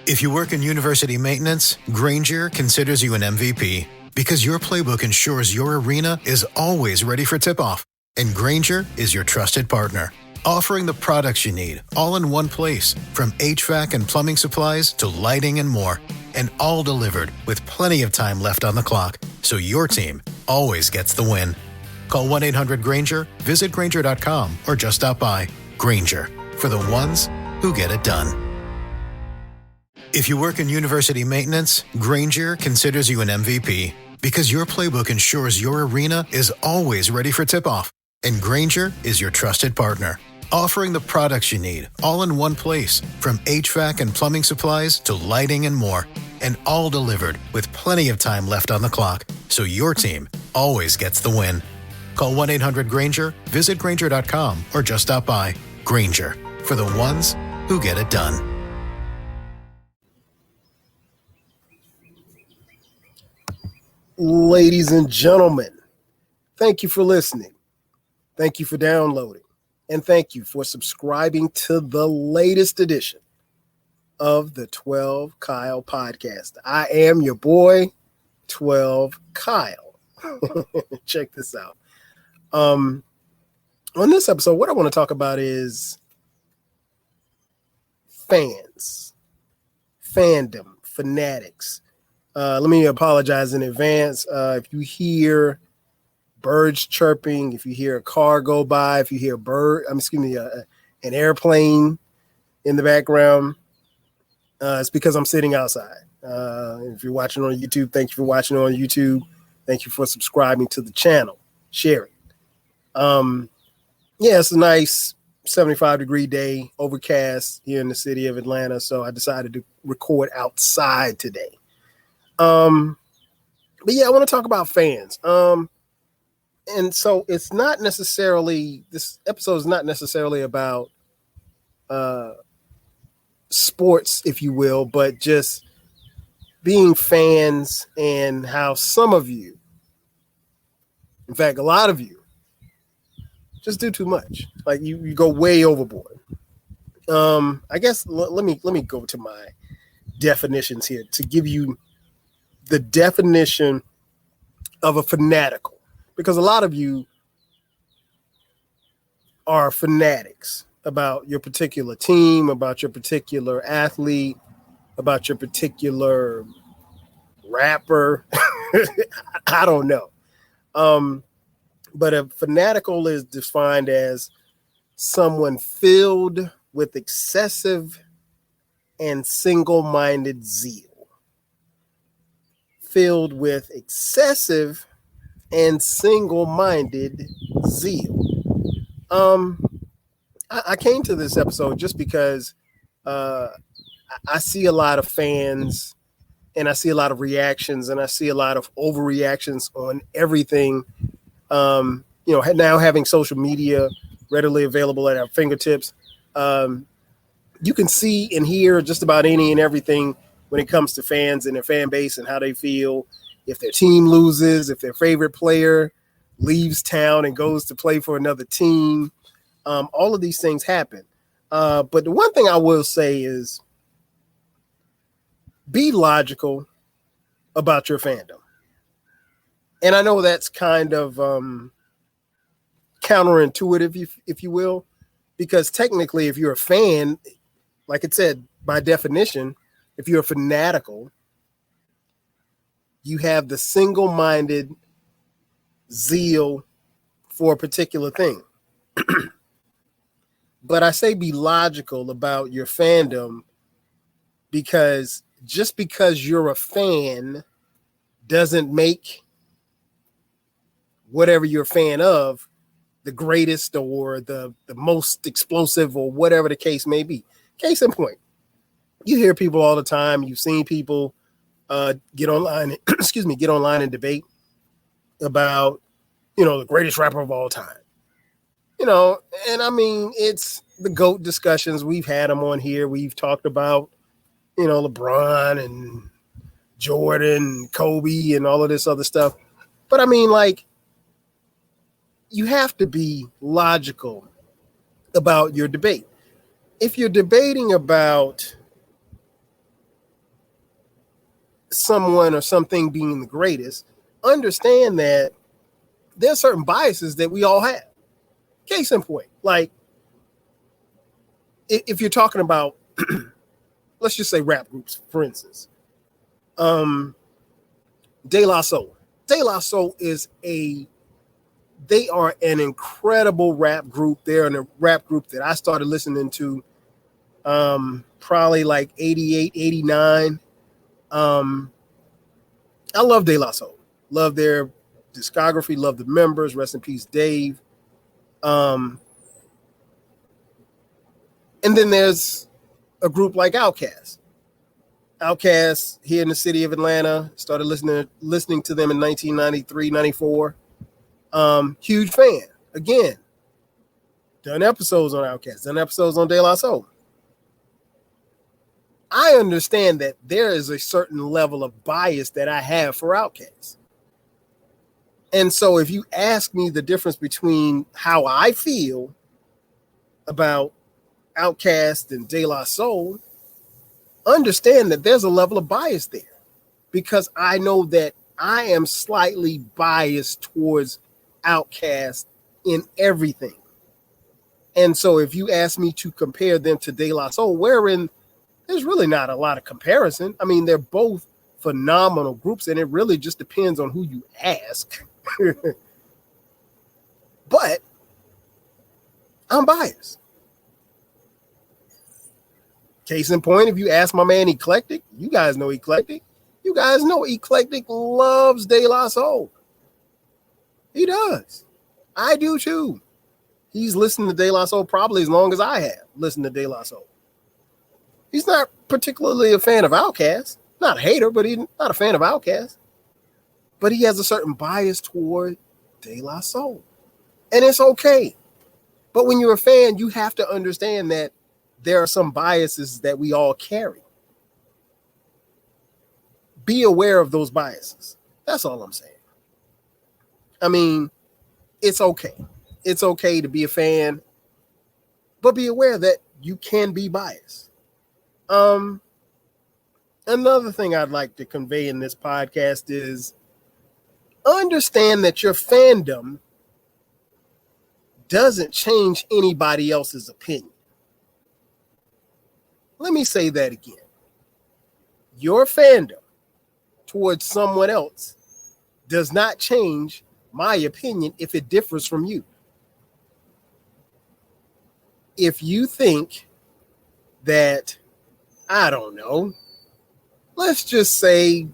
If you work in university maintenance, Granger considers you an MVP because your playbook ensures your arena is always ready for tip-off. And Granger is your trusted partner, offering the products you need all in one place, from HVAC and plumbing supplies to lighting and more. And all delivered with plenty of time left on the clock, so your team always gets the win. Call 1-800-GRANGER, visit Granger.com, or just stop by. Granger, for the ones who get it done. If you work in university maintenance, Granger considers you an MVP because your playbook ensures your arena is always ready for tip-off. And Granger is your trusted partner, offering the products you need all in one place, from HVAC and plumbing supplies to lighting and more. And all delivered with plenty of time left on the clock, so your team always gets the win. Call 1-800-GRANGER, visit Granger.com, or just stop by. Granger, for the ones who get it done. Ladies and gentlemen, thank you for listening. Thank you for downloading. And thank you for subscribing to the latest edition of the 12 Kyle podcast. I am your boy, 12 Kyle. Check this out. On this episode, what I want to talk about is fans, fandom, fanatics. Let me apologize in advance. If you hear birds chirping, if you hear a car go by, if you hear an airplane in the background, it's because I'm sitting outside. If you're watching on YouTube, thank you for watching on YouTube. Thank you for subscribing to the channel. Share it. It's a nice 75-degree day, overcast here in the city of Atlanta. So I decided to record outside today. I want to talk about fans. And so it's not necessarily, this episode is not necessarily about sports, if you will, but just being fans and how some of you, in fact, a lot of you, just do too much. Like you go way overboard. I guess let me go to my definitions here to give you the definition of a fanatical, because a lot of you are fanatics about your particular team, about your particular athlete, about your particular rapper. I don't know. But a fanatical is defined as someone filled with excessive and single-minded zeal. Filled with excessive and single-minded zeal. I came to this episode just because I see a lot of fans and I see a lot of reactions and I see a lot of overreactions on everything. Now having social media readily available at our fingertips, you can see and hear just about any and everything when it comes to fans and their fan base and how they feel if their team loses, if their favorite player leaves town and goes to play for another team. All of these things happen. But the one thing I will say is be logical about your fandom. And I know that's kind of counterintuitive, if you will, because technically if you're a fan, like it said, by definition, if you're a fanatical, you have the single-minded zeal for a particular thing. But I say be logical about your fandom, because just because you're a fan doesn't make whatever you're a fan of the greatest or the most explosive or whatever the case may be. Case in point, you hear people all the time. You've seen people get online and debate about, the greatest rapper of all time. And I mean, it's the GOAT discussions. We've had them on here. We've talked about, LeBron and Jordan, Kobe, and all of this other stuff. But I mean, like, you have to be logical about your debate. If you're debating about someone or something being the greatest, understand that there's certain biases that we all have. Case in point, like if you're talking about, let's just say rap groups, for instance, De La Soul. De La Soul they are an incredible rap group. They're in a rap group that I started listening to probably like 88, 89. I love De La Soul. Love their discography, love the members. Rest in peace, Dave. And then there's a group like Outkast. Outkast here in the city of Atlanta. Started listening to them in 1993, 94. Huge fan. Again, done episodes on Outkast, done episodes on De La Soul. I understand that there is a certain level of bias that I have for Outkast. And so if you ask me the difference between how I feel about Outkast and De La Soul, understand that there's a level of bias there, because I know that I am slightly biased towards Outkast in everything. And so if you ask me to compare them to De La Soul, wherein there's really not a lot of comparison. I mean, they're both phenomenal groups, and it really just depends on who you ask. But I'm biased. Case in point, if you ask my man Eclectic, you guys know Eclectic. You guys know Eclectic loves De La Soul. He does. I do too. He's listened to De La Soul probably as long as I have listened to De La Soul. He's not particularly a fan of Outkast. Not a hater, but he's not a fan of Outkast. But he has a certain bias toward De La Soul. And it's okay. But when you're a fan, you have to understand that there are some biases that we all carry. Be aware of those biases. That's all I'm saying. I mean, it's okay. It's okay to be a fan, but be aware that you can be biased. Another thing I'd like to convey in this podcast is understand that your fandom doesn't change anybody else's opinion. Let me say that again. Your fandom towards someone else does not change my opinion if it differs from you. If you think that, I don't know, let's just say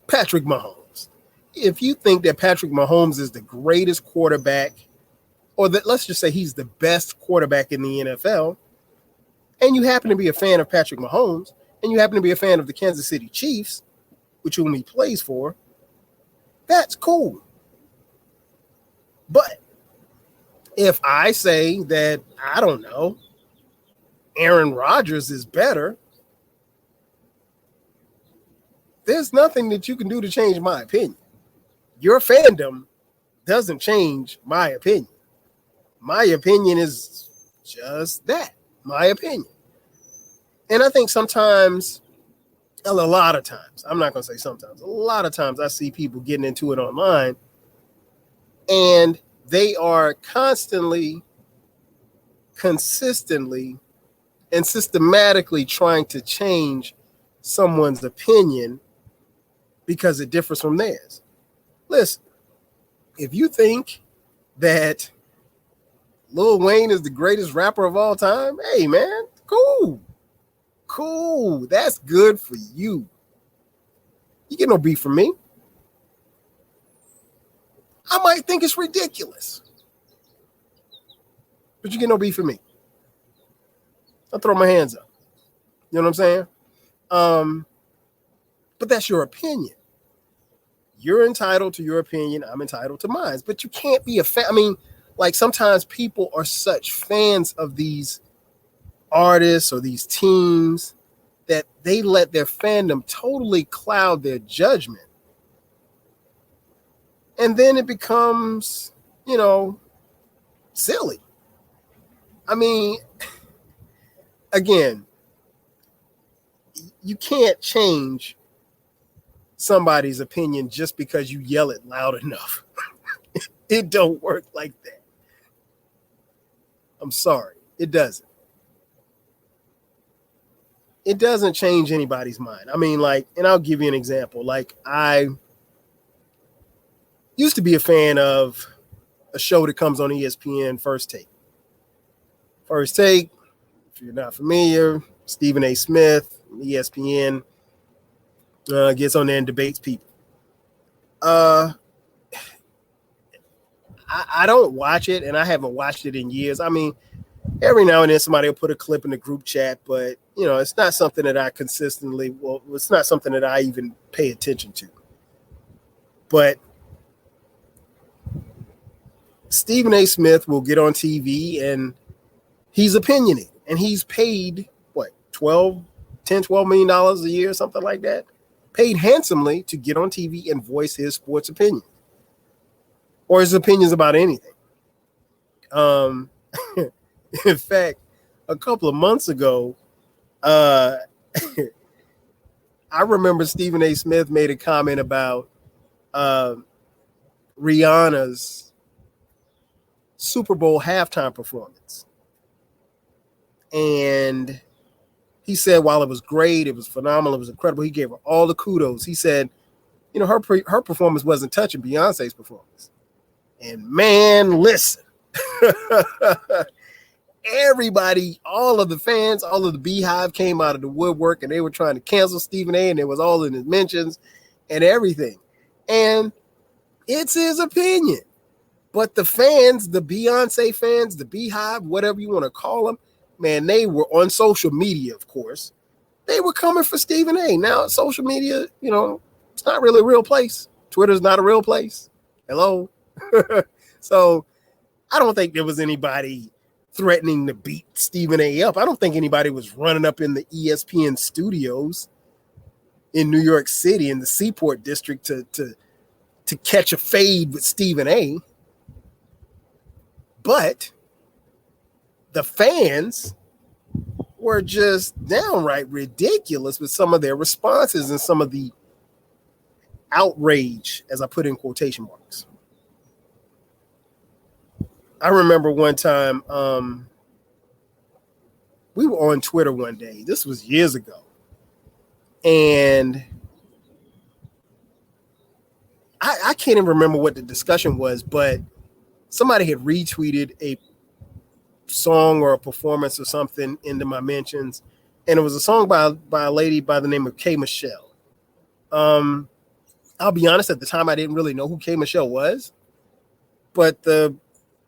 Patrick Mahomes. If you think that Patrick Mahomes is the greatest quarterback, or that let's just say he's the best quarterback in the NFL, and you happen to be a fan of Patrick Mahomes, and you happen to be a fan of the Kansas City Chiefs, which whom he plays for, that's cool. But if I say that, I don't know, Aaron Rodgers is better, there's nothing that you can do to change my opinion. Your fandom doesn't change my opinion. My opinion is just that, my opinion. And I think sometimes, a lot of times, I'm not going to say sometimes, a lot of times I see people getting into it online, and they are constantly, consistently, and systematically trying to change someone's opinion because it differs from theirs. Listen, if you think that Lil Wayne is the greatest rapper of all time, hey man, cool. That's good for you. You get no beef from me. I might think it's ridiculous, but you get no beef from me. I'll throw my hands up. You know what I'm saying? But that's your opinion. You're entitled to your opinion. I'm entitled to mine. But you can't be a fan. I mean, like sometimes people are such fans of these artists or these teams that they let their fandom totally cloud their judgment. And then it becomes, silly. I mean, again, you can't change somebody's opinion just because you yell it loud enough. It don't work like that. I'm sorry. It doesn't. It doesn't change anybody's mind. I mean, like, and I'll give you an example. Like, I used to be a fan of a show that comes on ESPN, First Take. First Take, if you're not familiar, Stephen A. Smith, ESPN, gets on there and debates people. I don't watch it, and I haven't watched it in years. I mean, every now and then somebody will put a clip in the group chat, but, you know, it's not something that I it's not something that I even pay attention to. But Stephen A. Smith will get on TV, and he's opinionated, and he's paid, what, $12 million a year, something like that? Paid handsomely to get on TV and voice his sports opinion or his opinions about anything. In fact, a couple of months ago, I remember Stephen A. Smith made a comment about Rihanna's Super Bowl halftime performance. And he said, while it was great, it was phenomenal, it was incredible, he gave her all the kudos. He said, you know, her performance wasn't touching Beyonce's performance. And man, listen. Everybody, all of the fans, all of the Beehive came out of the woodwork, and they were trying to cancel Stephen A., and it was all in his mentions and everything. And it's his opinion. But the fans, the Beyonce fans, the Beehive, whatever you want to call them, man, they were on social media, of course. They were coming for Stephen A. Now, social media, you know, it's not really a real place. Twitter's not a real place. Hello? So I don't think there was anybody threatening to beat Stephen A. up. I don't think anybody was running up in the ESPN studios in New York City in the Seaport District to catch a fade with Stephen A. But the fans were just downright ridiculous with some of their responses and some of the outrage, as I put in quotation marks. I remember one time we were on Twitter one day. This was years ago. And I can't even remember what the discussion was, but somebody had retweeted a song or a performance or something into my mentions. And it was a song by a lady by the name of K. Michelle. I'll be honest, at the time, I didn't really know who K. Michelle was. But the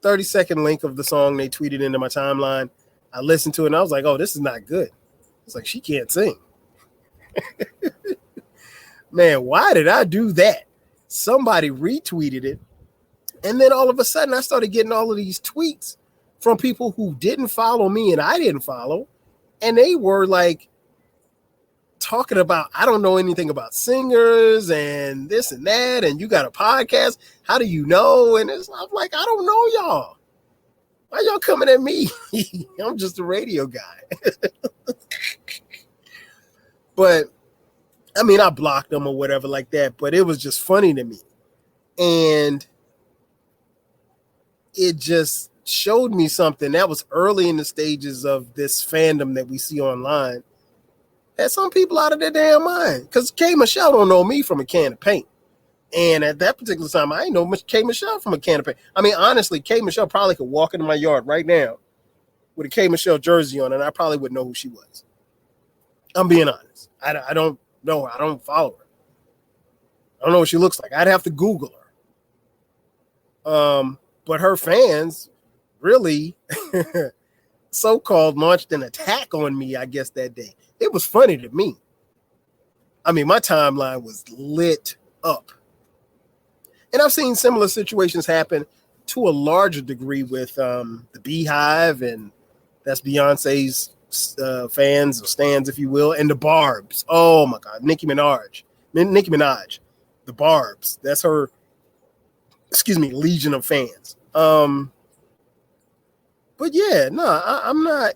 30-second link of the song they tweeted into my timeline, I listened to it and I was like, oh, this is not good. It's like, she can't sing. Man, why did I do that? Somebody retweeted it. And then all of a sudden I started getting all of these tweets from people who didn't follow me and I didn't follow. And they were like talking about, I don't know anything about singers and this and that. And you got a podcast. How do you know? And I'm like, I don't know y'all. Why y'all coming at me? I'm just a radio guy. But I mean, I blocked them or whatever like that, but it was just funny to me. And it just showed me something that was early in the stages of this fandom that we see online. That some people out of their damn mind. Because K. Michelle don't know me from a can of paint. And at that particular time, I didn't know K. Michelle from a can of paint. I mean, honestly, K. Michelle probably could walk into my yard right now with a K. Michelle jersey on, and I probably wouldn't know who she was. I'm being honest. I don't know. I don't follow her. I don't know what she looks like. I'd have to Google her. But her fans really so-called launched an attack on me, I guess, that day. It was funny to me. I mean, my timeline was lit up. And I've seen similar situations happen to a larger degree with the Beehive, and that's Beyonce's fans or stands, if you will, and the Barbs. Oh my God, Nicki Minaj, the Barbs. That's her, legion of fans. But yeah, no, I'm not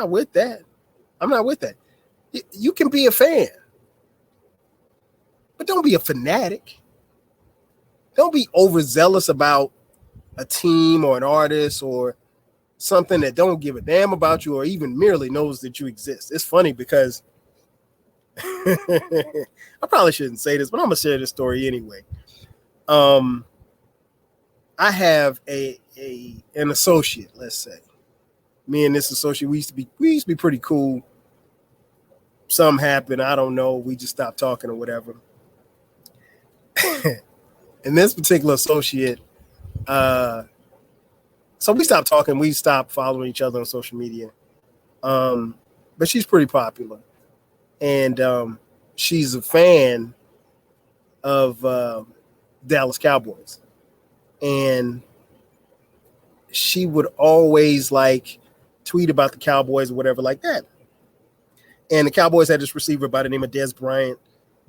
with that. I'm not with that. You can be a fan, but don't be a fanatic. Don't be overzealous about a team or an artist or something that don't give a damn about you or even merely knows that you exist. It's funny because I probably shouldn't say this, but I'm gonna share this story anyway. I have an associate, let's say. Me and this associate, we used to be pretty cool. Something happened, I don't know. We just stopped talking or whatever. And this particular associate, so we stopped talking. We stopped following each other on social media. But she's pretty popular, and she's a fan of Dallas Cowboys, and she would always like tweet about the Cowboys or whatever like that. And the Cowboys had this receiver by the name of Dez Bryant,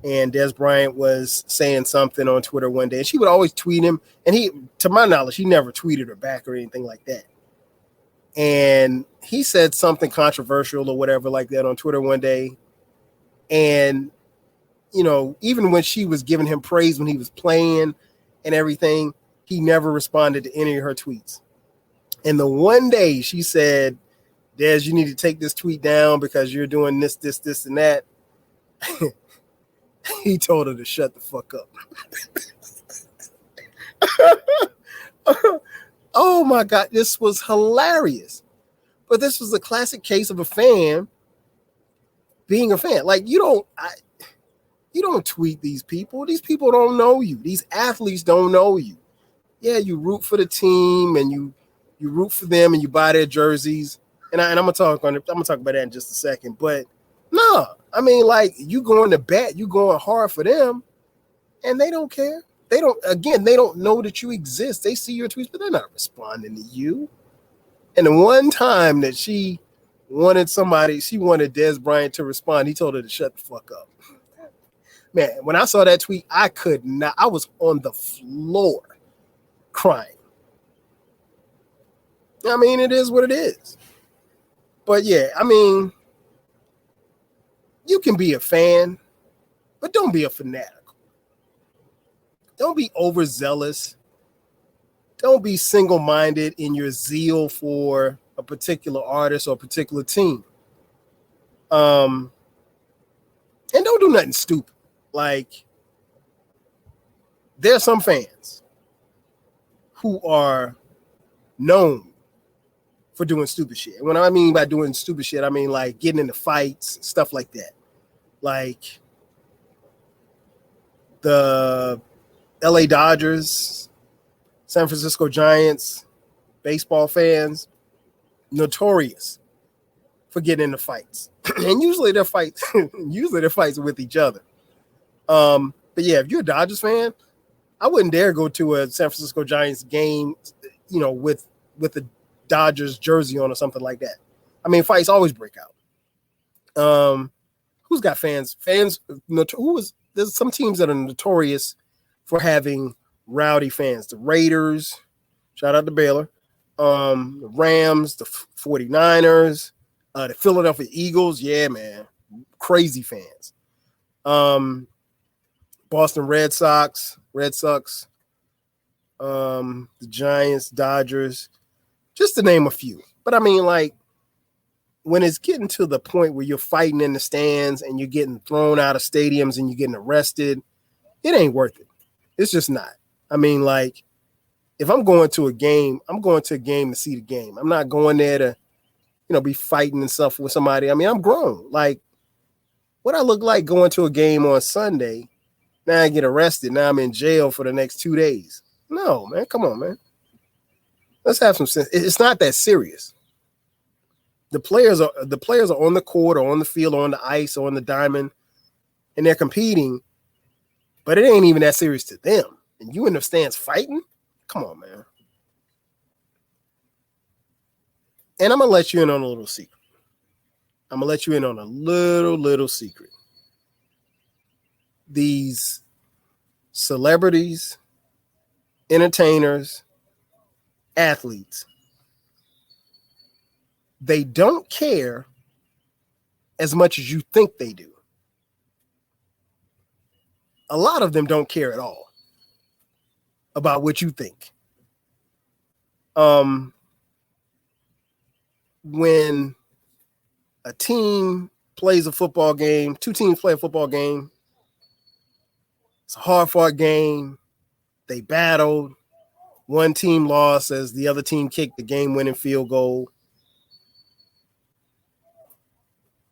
and Dez Bryant was saying something on Twitter one day, and she would always tweet him. And he, to my knowledge, he never tweeted her back or anything like that. And he said something controversial or whatever like that on Twitter one day. And, you know, even when she was giving him praise when he was playing and everything, he never responded to any of her tweets. And the one day she said, Dez, you need to take this tweet down because you're doing this, and that. He told her to shut the fuck up. Oh my God, this was hilarious. But this was a classic case of a fan being a fan. Like, you don't tweet these people. These people don't know you. These athletes don't know you. Yeah, you root for the team and you root for them and you buy their jerseys. And I'm gonna talk about that in just a second. But no, I mean, like, you going to bat, you going hard for them, and they don't care. They don't know that you exist. They see your tweets, but they're not responding to you. And the one time that she wanted Dez Bryant to respond, he told her to shut the fuck up. Man, when I saw that tweet, I was on the floor crying. I mean, it is what it is. But yeah, I mean, you can be a fan, but don't be a fanatical. Don't be overzealous. Don't be single-minded in your zeal for a particular artist or a particular team. And don't do nothing stupid. Like, there are some fans who are known for doing stupid shit. And what I mean by doing stupid shit, I mean like getting into fights, stuff like that. Like the LA Dodgers, San Francisco Giants, baseball fans, notorious for getting into fights. And usually they're fights with each other. But yeah, if you're a Dodgers fan, I wouldn't dare go to a San Francisco Giants game, you know, with a Dodgers jersey on or something like that. I mean, fights always break out. Who's got fans? There's some teams that are notorious for having rowdy fans. The Raiders, shout out to Baylor, the Rams, the 49ers, the Philadelphia Eagles. Yeah, man. Crazy fans. Boston Red Sox, the Giants, Dodgers, just to name a few. But I mean, like, when it's getting to the point where you're fighting in the stands and you're getting thrown out of stadiums and you're getting arrested, it ain't worth it. It's just not. I mean, like, if I'm going to a game, I'm going to a game to see the game. I'm not going there to, you know, be fighting and stuff with somebody. I mean, I'm grown. Like, what I look like going to a game on Sunday, now I get arrested. Now I'm in jail for the next 2 days. No, man. Come on, man. Let's have some sense. It's not that serious. The players are on the court or on the field or on the ice or on the diamond, and they're competing, but it ain't even that serious to them. And you in the stands fighting? Come on, man. And I'm going to let you in on a little secret. Little secret. These celebrities, entertainers, athletes, they don't care as much as you think they do. A lot of them don't care at all about what you think. When a team plays a football game, two teams play a football game, it's a hard-fought game. They battled. One team lost as the other team kicked the game-winning field goal.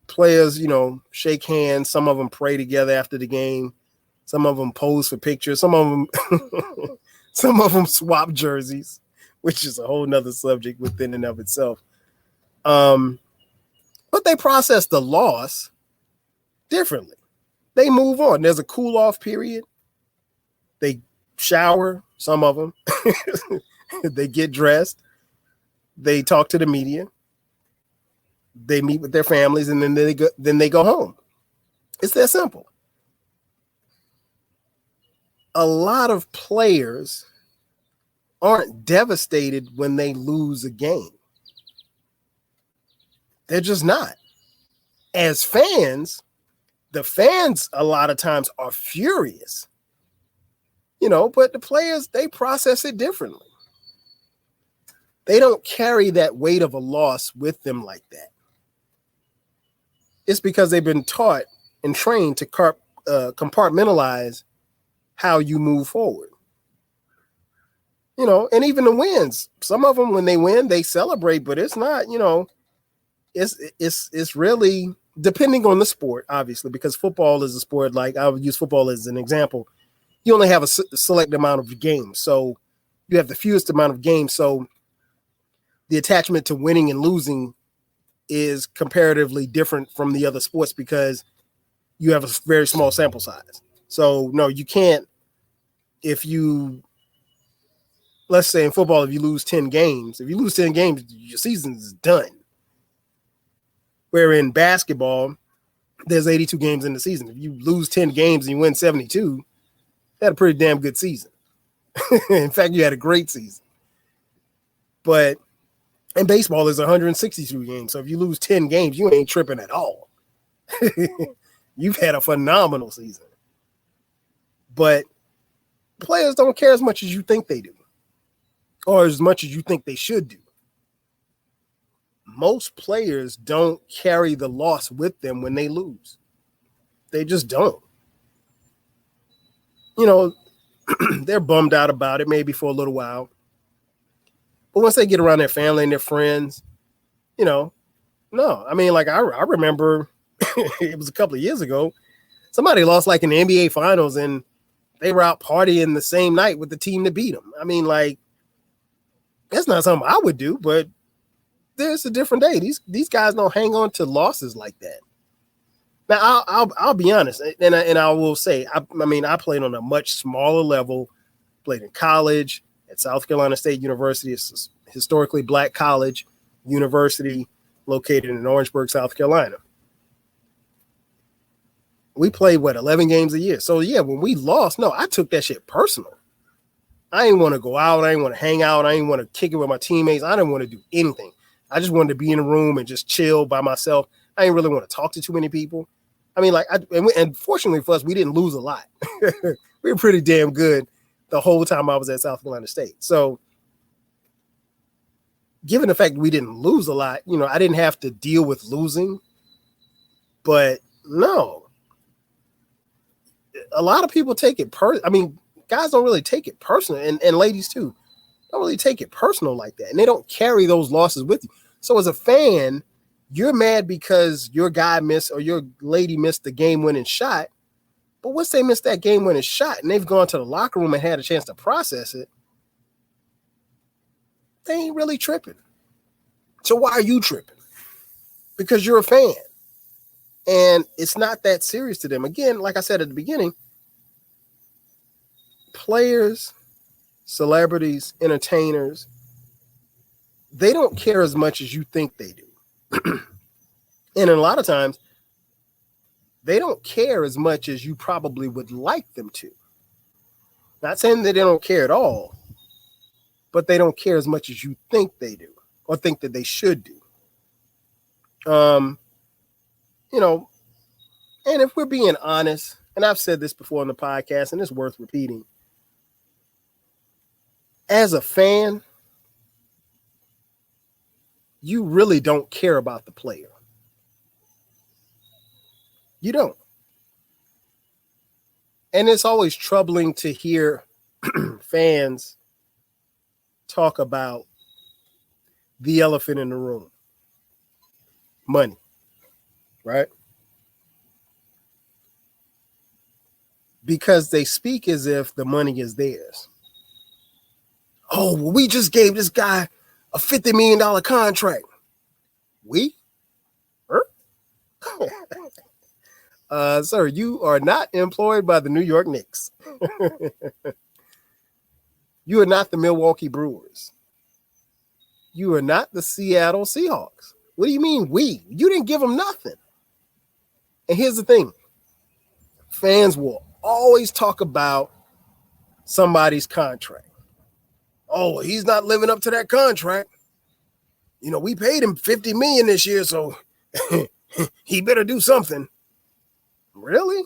Players, shake hands. Some of them pray together after the game. Some of them pose for pictures. Some of them swap jerseys, which is a whole nother subject within and of itself. But they process the loss differently. They move on. There's a cool-off period. They shower, some of them. They get dressed. They talk to the media. They meet with their families, and then they go home. It's that simple. A lot of players aren't devastated when they lose a game. They're just not. As fans, the fans a lot of times are furious. But the players, they process it differently. They don't carry that weight of a loss with them like that. It's because they've been taught and trained to compartmentalize how you move forward. And even the wins, some of them, when they win, they celebrate, but it's not, it's really depending on the sport, obviously, because football is a sport. Like, I would use football as an example. You only have a select amount of games. So you have the fewest amount of games. So the attachment to winning and losing is comparatively different from the other sports because you have a very small sample size. So no, you can't. Let's say in football, if you lose 10 games, your season is done. Where in basketball, there's 82 games in the season. If you lose 10 games and you win 72, you had a pretty damn good season. In fact, you had a great season. But in baseball, there's 162 games. So if you lose 10 games, you ain't tripping at all. You've had a phenomenal season. But players don't care as much as you think they do, or as much as you think they should do. Most players don't carry the loss with them when they lose. They just don't. They're bummed out about it maybe for a little while. But once they get around their family and their friends, no. I mean, like I remember it was a couple of years ago, somebody lost like in the NBA finals and they were out partying the same night with the team that beat them. I mean, like, that's not something I would do, but there's a different day. These guys don't hang on to losses like that. Now, I'll be honest, and I will say, I played on a much smaller level, played in college at South Carolina State University. It's a historically black college university located in Orangeburg, South Carolina. We played, 11 games a year. So, yeah, when we lost, no, I took that shit personal. I didn't want to go out. I didn't want to hang out. I didn't want to kick it with my teammates. I didn't want to do anything. I just wanted to be in a room and just chill by myself. I didn't really want to talk to too many people. I mean, and fortunately for us, we didn't lose a lot. We were pretty damn good the whole time I was at South Carolina State. So given the fact that we didn't lose a lot, I didn't have to deal with losing. But no, a lot of people take it guys don't really take it personal, and ladies too, don't really take it personal like that. And they don't carry those losses with you. So as a fan, you're mad because your guy missed or your lady missed the game-winning shot. But once they missed that game-winning shot and they've gone to the locker room and had a chance to process it, they ain't really tripping. So why are you tripping? Because you're a fan. And it's not that serious to them. Again, like I said at the beginning, players, celebrities, entertainers, they don't care as much as you think they do. And a lot of times, they don't care as much as you probably would like them to. Not saying that they don't care at all, but they don't care as much as you think they do or think that they should do. you know, and if we're being honest, and I've said this before on the podcast, and it's worth repeating, as a fan, you really don't care about the player. You don't. And it's always troubling to hear fans talk about the elephant in the room. Money, right? Because they speak as if the money is theirs. Oh, well, we just gave this guy a $50 million contract. We? Sir, you are not employed by the New York Knicks. You are not the Milwaukee Brewers. You are not the Seattle Seahawks. What do you mean we? You didn't give them nothing. And here's the thing. Fans will always talk about somebody's contract. Oh, he's not living up to that contract. You know, we paid him $50 million this year, so he better do something. Really?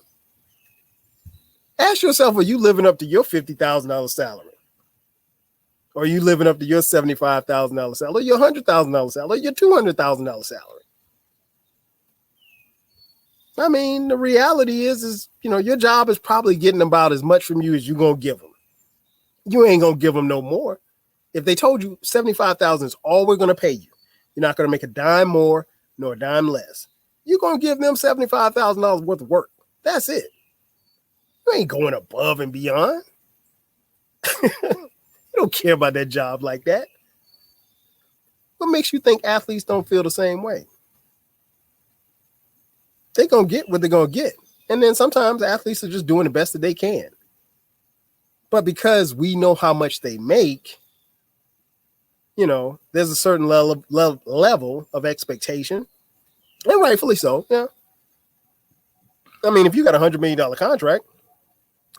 Ask yourself, are you living up to your $50,000 salary? Or are you living up to your $75,000 salary, your $100,000 salary, your $200,000 salary? I mean, the reality is, your job is probably getting about as much from you as you're going to give them. You ain't going to give them no more. If they told you $75,000 is all we're going to pay you, you're not going to make a dime more nor a dime less. You're going to give them $75,000 worth of work. That's it. You ain't going above and beyond. You don't care about that job like that. What makes you think athletes don't feel the same way? They're going to get what they're going to get. And then sometimes athletes are just doing the best that they can. But because we know how much they make, there's a certain level of expectation. And rightfully so, yeah. I mean, if you got a $100 million contract,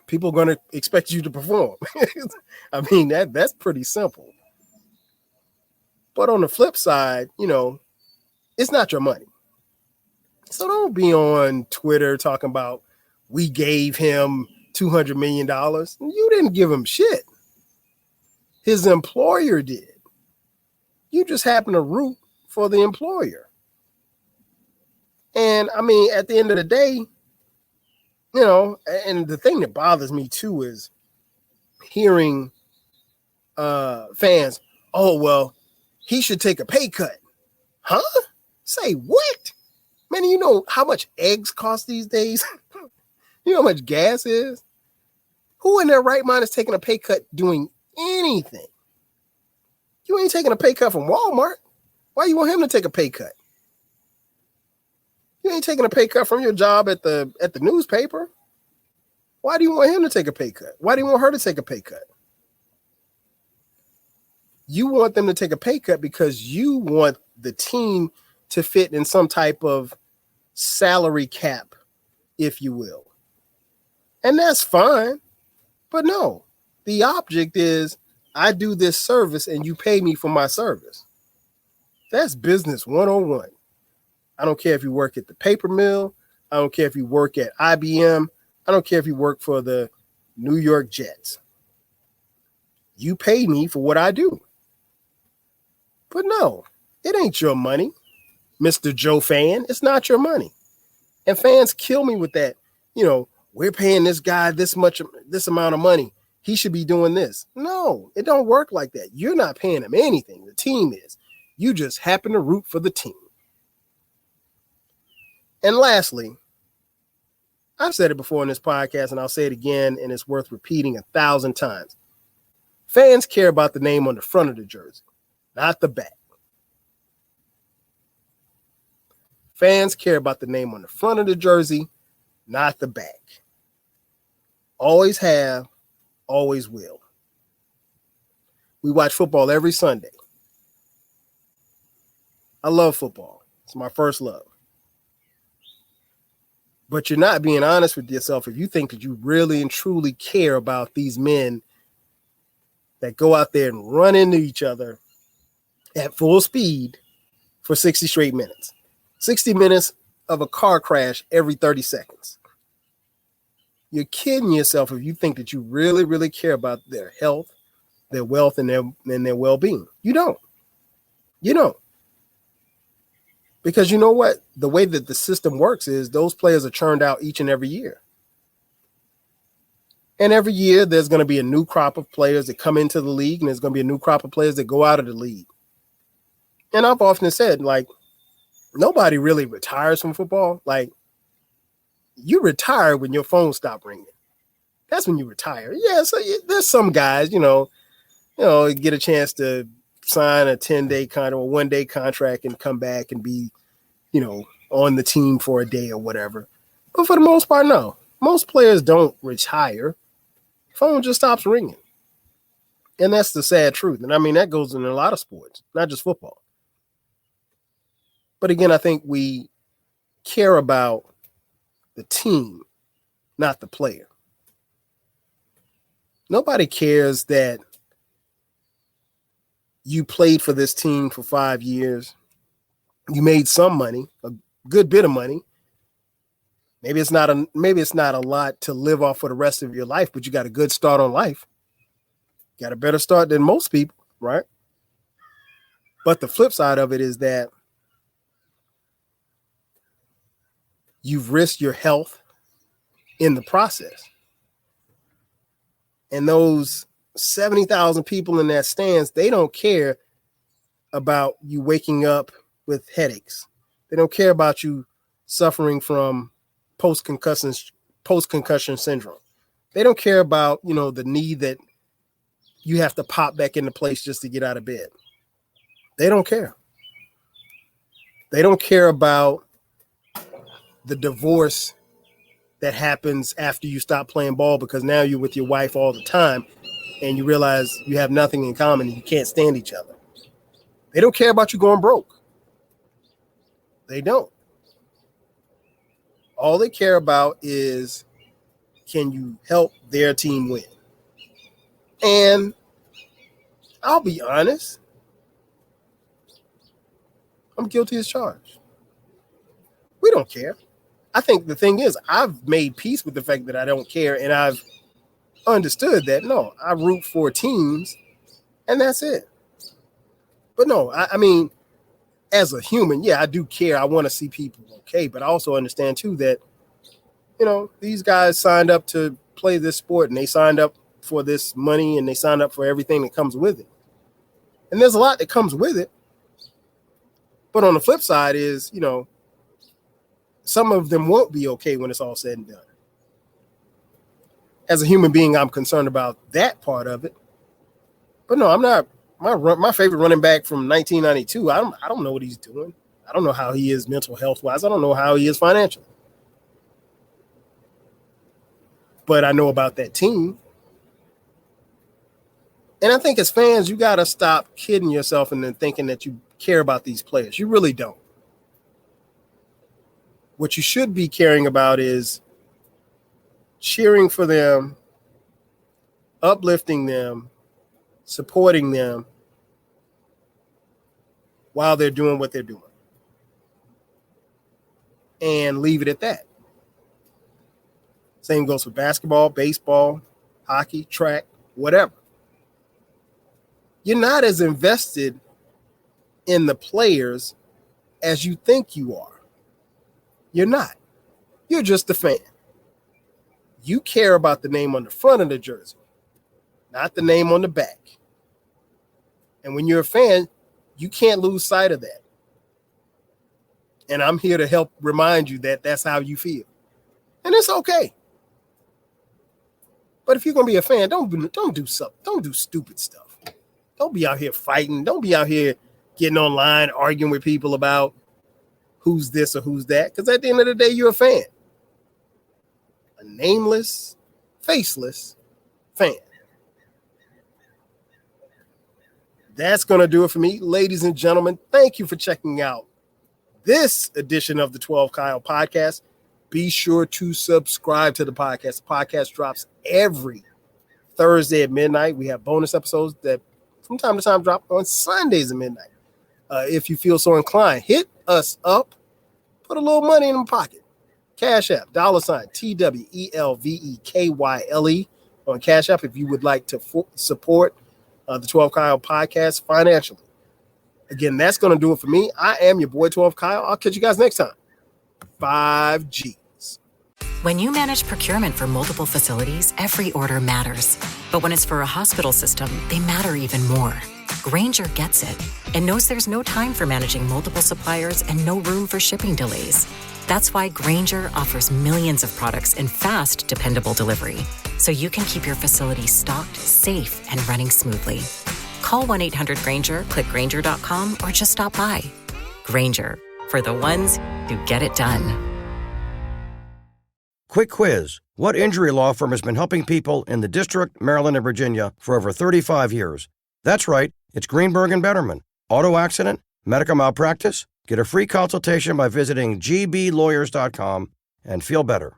people are going to expect you to perform. I mean, that's pretty simple. But on the flip side, it's not your money. So don't be on Twitter talking about we gave him $200 million. You didn't give him shit. His employer did. You just happen to root for the employer. And I mean, at the end of the day, and the thing that bothers me too is hearing fans, oh, well, he should take a pay cut. Huh? Say what? Man, you know how much eggs cost these days? You know how much gas is? Who in their right mind is taking a pay cut doing anything? You ain't taking a pay cut from Walmart. Why you want him to take a pay cut? You ain't taking a pay cut from your job at the newspaper. Why do you want him to take a pay cut? Why do you want her to take a pay cut? You want them to take a pay cut because you want the team to fit in some type of salary cap, if you will. And that's fine. But no, the object is I do this service and you pay me for my service. That's business 101. I don't care if you work at the paper mill. I don't care if you work at IBM. I don't care if you work for the New York Jets. You pay me for what I do. But no, it ain't your money, Mr. Joe fan. It's not your money. And fans kill me with that. We're paying this guy this amount of money. He should be doing this. No, it don't work like that. You're not paying him anything. The team is. You just happen to root for the team. And lastly, I've said it before in this podcast, and I'll say it again, and it's worth repeating 1,000 times. Fans care about the name on the front of the jersey, not the back. Fans care about the name on the front of the jersey, not the back. Always have, always will. We watch football every Sunday. I love football. It's my first love. But you're not being honest with yourself if you think that you really and truly care about these men that go out there and run into each other at full speed for 60 straight minutes. 60 minutes of a car crash every 30 seconds. You're kidding yourself if you think that you really, really care about their health, their wealth, and their well-being. You don't. You don't. Because you know what? The way that the system works is those players are churned out each and every year. And every year there's going to be a new crop of players that come into the league, and there's going to be a new crop of players that go out of the league. And I've often said, like, nobody really retires from football. Like, you retire when your phone stops ringing. That's when you retire. Yeah, so there's some guys, get a chance to sign a 10-day contract or 1-day contract and come back and be, on the team for a day or whatever. But for the most part, no. Most players don't retire. Phone just stops ringing. And that's the sad truth. And I mean, that goes in a lot of sports, not just football. But again, I think we care about the team, not the player. Nobody cares that you played for this team for 5 years. You made some money, a good bit of money. Maybe it's not a lot to live off for the rest of your life, but you got a good start on life. Got a better start than most people, right? But the flip side of it is that you've risked your health in the process. And those 70,000 people in that stands, they don't care about you waking up with headaches. They don't care about you suffering from post-concussion syndrome. They don't care about, the knee that you have to pop back into place just to get out of bed. They don't care. They don't care about the divorce that happens after you stop playing ball because now you're with your wife all the time and you realize you have nothing in common and you can't stand each other. They don't care about you going broke. They don't. All they care about is, can you help their team win? And I'll be honest, I'm guilty as charged. We don't care. I think the thing is, I've made peace with the fact that I don't care, and I've understood that, no, I root for teams, and that's it. But no, I mean, as a human, yeah, I do care. I want to see people okay, but I also understand, too, that, these guys signed up to play this sport, and they signed up for this money, and they signed up for everything that comes with it. And there's a lot that comes with it. But on the flip side is, some of them won't be okay when it's all said and done. As a human being, I'm concerned about that part of it. But no, I'm not. My favorite running back from 1992, I don't know what he's doing. I don't know how he is mental health wise. I don't know how he is financially. But I know about that team. And I think as fans, you got to stop kidding yourself and then thinking that you care about these players. You really don't. What you should be caring about is cheering for them, uplifting them, supporting them while they're doing what they're doing. And leave it at that. Same goes for basketball, baseball, hockey, track, whatever. You're not as invested in the players as you think you are. You're not. You're just a fan. You care about the name on the front of the jersey, not the name on the back. And when you're a fan, you can't lose sight of that. And I'm here to help remind you that that's how you feel. And it's okay. But if you're going to be a fan, don't do stupid stuff. Don't be out here fighting. Don't be out here getting online, arguing with people about who's this or who's that. Because at the end of the day, you're a fan. A nameless, faceless fan. That's going to do it for me. Ladies and gentlemen, thank you for checking out this edition of the 12 Kyle podcast. Be sure to subscribe to the podcast. The podcast drops every Thursday at midnight. We have bonus episodes that from time to time drop on Sundays at midnight. If you feel so inclined, hit us up. put a little money in my pocket. Cash App, $TWELVEKYLE on Cash App if you would like to support the 12 Kyle podcast financially. Again, that's going to do it for me. I am your boy 12 Kyle. I'll catch you guys next time. 5Gs. When you manage procurement for multiple facilities, every order matters. But when it's for a hospital system, they matter even more. Grainger gets it and knows there's no time for managing multiple suppliers and no room for shipping delays. That's why Grainger offers millions of products in fast, dependable delivery, so you can keep your facility stocked, safe, and running smoothly. Call 1-800-GRAINGER, click Grainger.com, or just stop by. Grainger, for the ones who get it done. Quick quiz. What injury law firm has been helping people in the District, Maryland, and Virginia for over 35 years? That's right. It's Greenberg and Betterman. Auto accident? Medical malpractice? Get a free consultation by visiting gblawyers.com and feel better.